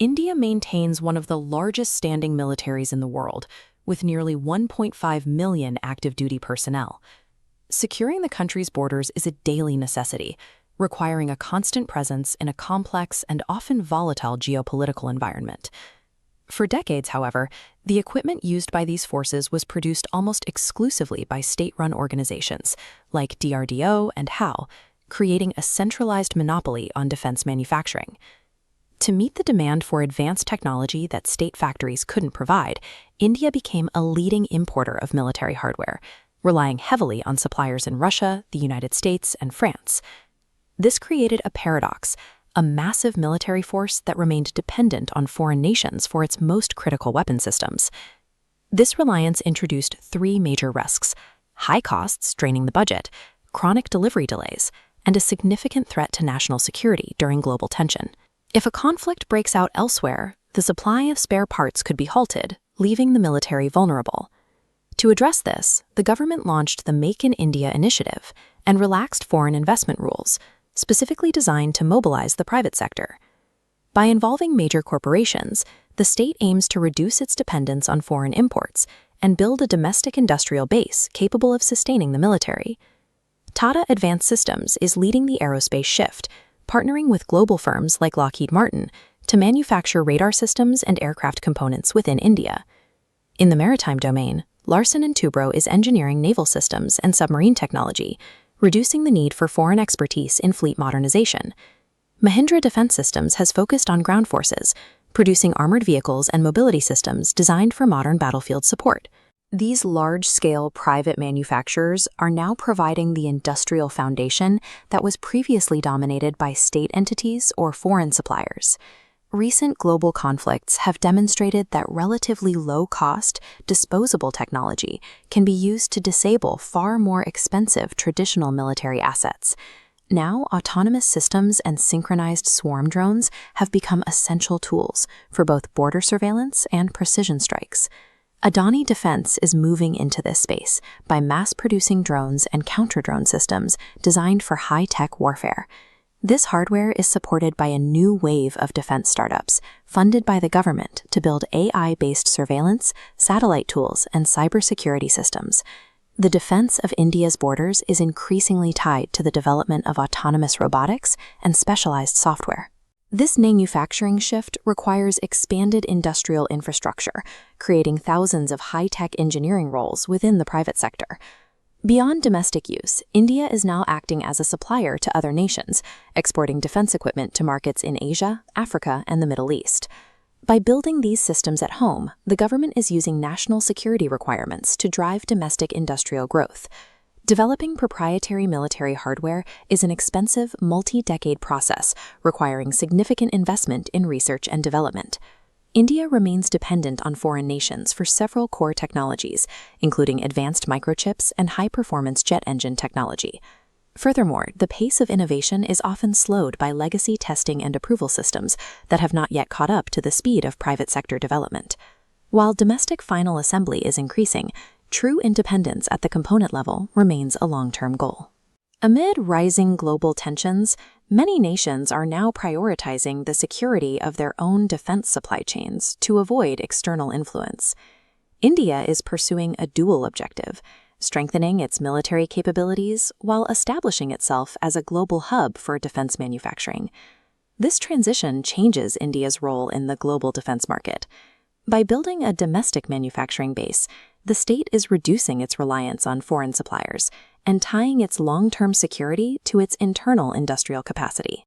India maintains one of the largest standing militaries in the world, with nearly 1.5 million active duty personnel. Securing the country's borders is a daily necessity, requiring a constant presence in a complex and often volatile geopolitical environment. For decades, however, the equipment used by these forces was produced almost exclusively by state-run organizations, like DRDO and HAL, creating a centralized monopoly on defense manufacturing. To meet the demand for advanced technology that state factories couldn't provide, India became a leading importer of military hardware, relying heavily on suppliers in Russia, the United States, and France. This created a paradox: a massive military force that remained dependent on foreign nations for its most critical weapon systems. This reliance introduced three major risks: high costs draining the budget, chronic delivery delays, and a significant threat to national security during global tension. If a conflict breaks out elsewhere, the supply of spare parts could be halted, leaving the military vulnerable. To address this, the government launched the Make in India initiative and relaxed foreign investment rules, specifically designed to mobilize the private sector. By involving major corporations, the state aims to reduce its dependence on foreign imports and build a domestic industrial base capable of sustaining the military. Tata Advanced Systems is leading the aerospace shift, partnering with global firms like Lockheed Martin to manufacture radar systems and aircraft components within India. In the maritime domain, Larsen & Toubro is engineering naval systems and submarine technology, reducing the need for foreign expertise in fleet modernization. Mahindra Defense Systems has focused on ground forces, producing armored vehicles and mobility systems designed for modern battlefield support. These large-scale private manufacturers are now providing the industrial foundation that was previously dominated by state entities or foreign suppliers. Recent global conflicts have demonstrated that relatively low-cost, disposable technology can be used to disable far more expensive traditional military assets. Now, autonomous systems and synchronized swarm drones have become essential tools for both border surveillance and precision strikes. Adani Defense is moving into this space by mass-producing drones and counter-drone systems designed for high-tech warfare. This hardware is supported by a new wave of defense startups funded by the government to build AI-based surveillance, satellite tools, and cybersecurity systems. The defense of India's borders is increasingly tied to the development of autonomous robotics and specialized software. This manufacturing shift requires expanded industrial infrastructure, creating thousands of high-tech engineering roles within the private sector. Beyond domestic use, India is now acting as a supplier to other nations, exporting defense equipment to markets in Asia, Africa, and the Middle East. By building these systems at home, the government is using national security requirements to drive domestic industrial growth. Developing proprietary military hardware is an expensive, multi-decade process requiring significant investment in research and development. India remains dependent on foreign nations for several core technologies, including advanced microchips and high-performance jet engine technology. Furthermore, the pace of innovation is often slowed by legacy testing and approval systems that have not yet caught up to the speed of private sector development. While domestic final assembly is increasing, true independence at the component level remains a long-term goal. Amid rising global tensions, many nations are now prioritizing the security of their own defense supply chains to avoid external influence. India is pursuing a dual objective: strengthening its military capabilities while establishing itself as a global hub for defense manufacturing. This transition changes India's role in the global defense market. By building a domestic manufacturing base, the state is reducing its reliance on foreign suppliers and tying its long-term security to its internal industrial capacity.